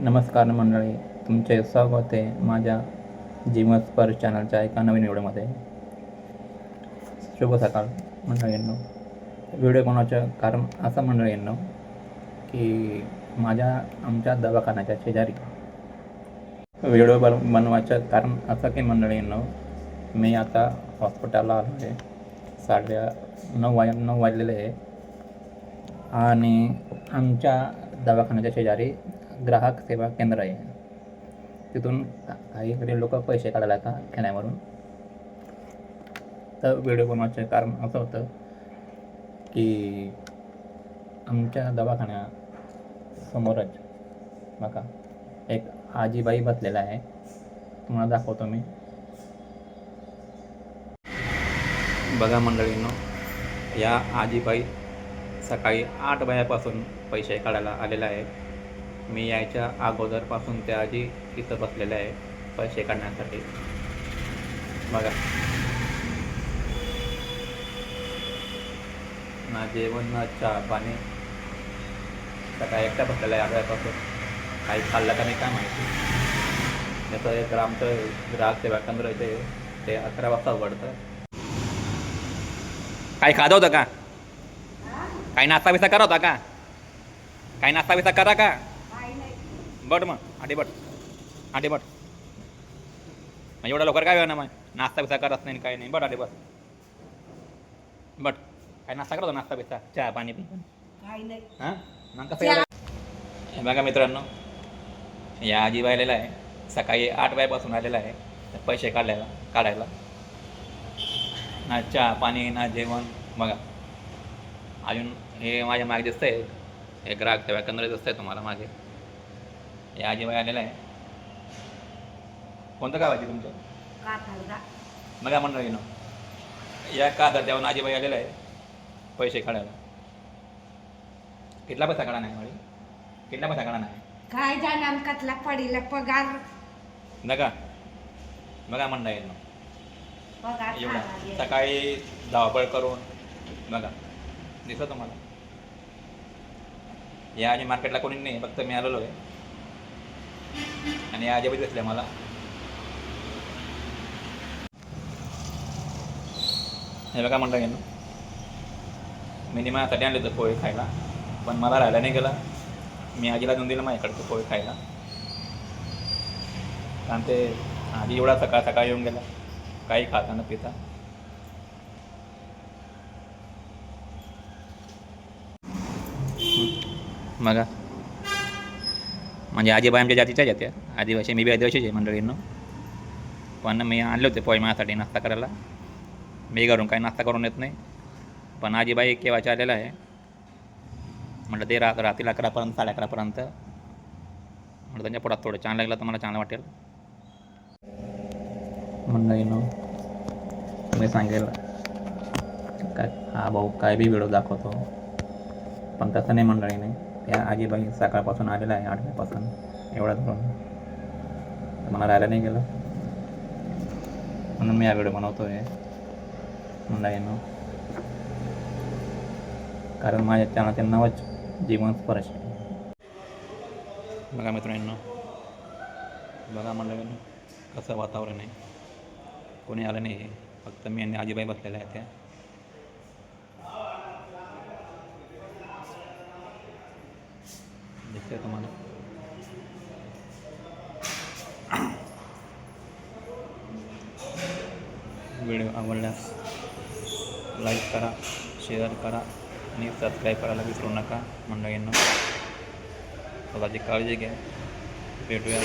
नमस्कार मंडळी, तुमचे स्वागत आहे माझ्या जीवन स्पर्श चॅनलच्या एका नवीन व्हिडिओमध्ये. शुभ सकाळ मंडळींनो. व्हिडिओ बनवायचं कारण असं मंडळींनो की आमच्या दवाखान्याच्या शेजारी व्हिडिओ बनवायचं कारण असं की मंडळींनो, मी आता हॉस्पिटलला आलो आहे. 9:30 वाजलेले आहे आणि आमच्या दवाखान्याच्या शेजारी ग्राहक सेवा केंद्र आहे. तिथून काही लोक पैसे काढायला येतात खेड्यावरून. तर व्हिडिओ बनवायचं कारण असं होतं की आमच्या दवाखान्यासमोरच बघा एक आजीबाई बसलेला आहे. तुम्हाला दाखवतो मी. बघा मंडळींनो, या आजीबाई सकाळी 8 वाजेपासून पैसे काढायला आलेला आहे. मी यायच्या अगोदरपासून त्या आजी इथं बसलेल्या आहे पैसे काढण्यासाठी. बघा ना जेवण ना चहा पाणी. सकाळी एकटा बसलेला आहे 8 वाजेपासून. काही खाल्लं का नाही काय माहिती. जसं एक आमचं ग्राहक सेवा केंद्र ते 11 वाजता उघडतं. काही खात होतं का? काही नाश्ता बिस्ता करा होता का? काही नाश्ता बिस्ता करा का? बट मग आधी बट एवढा लवकर काय ना मग नाश्ता बिस्ता करत नाही काही नाही. बट आधी बट काय नाश्ता करतो? नाश्ता बिस्ता चहा पाणी पी हां मग कसं? बघा मित्रांनो, या आजीबाई आलेला आहे. सकाळी 8 वाजेपासून आलेला आहे पैसे काढायला. ना चहा पाणी ना जेवण. बघा अजून हे माझ्या मागे दिसतंय, हे ग्राहक सेवा केंद्र दिसतंय तुम्हाला मागे. हे आजीबाई आलेला आहे. कोणतं गाव आहे तुमचं? बघा मंडळीनो, या कादर देऊन आजीबाई आलेला आहे पैसे काढायला. कितला पैसा काढा नाही मॅडम? कितला पैसा काढा नाही काय जाणार कसला पडीला पगार. बघा मंडळीनो, पगार एवढा सकाळी धावपळ करून बघा दिसत तुम्हाला. या आजी मार्केटला कोणी नाही, फक्त मी आलेलो आहे आणि या आजीबाई दिसल्या मला. हे बघा मंडळींनो, मी माझ्यासाठी आणले होते पोहे खायला, पण मला राहायला नाही गेला. मी आजीला देऊन दिलं माझ्याकडचं पोहे खायला, कारण ते आधी एवढा सकाळ येऊन गेला काही खाता न पिता. बघा म्हणजे आजीबाई आमच्या जातीच्या जात्या आदिवासी. मी बी आदिवासीच आहे मंडळींनो. पण मी आणले होते पोहे माझ्यासाठी नाश्ता करायला. मी घरून काही नाश्ता करून येत नाही, पण आजीबाई केव्हाच्या आलेला आहे. म्हटलं ते रात्री 11पर्यंत 11:30पर्यंत म्हटलं त्यांच्या पोटात थोडं छान लागलं तर मला चांगलं वाटेल. मंडळींनो, तुम्ही सांगेल काय हा भाऊ काय बी व्हिडिओ दाखवतो, पण तसं नाही मंडळीने. या आजीबाई सकाळपासून आलेला आहे 8 वाजेपासून. एवढा धरून मला राहायला नाही गेलं, म्हणून मी हा व्हिडिओ बनवतो आहे मंडळींनो. कारण माझ्या चॅनलचे नावच जीवन स्पर्श. बघा मित्रांनो, बघा मंडळींनो कसं वातावरण आहे. कोणी आलं नाही, फक्त मी आणि आजीबाई बसलेल्या आहेत. त्या दिसते तुम्हाला. व्हिडिओ आवडल्यास लाईक करा, शेअर करा आणि सबस्क्राईब करायला विसरू नका मंडळींनो. स्वतःची काळजी घ्या. भेटूया.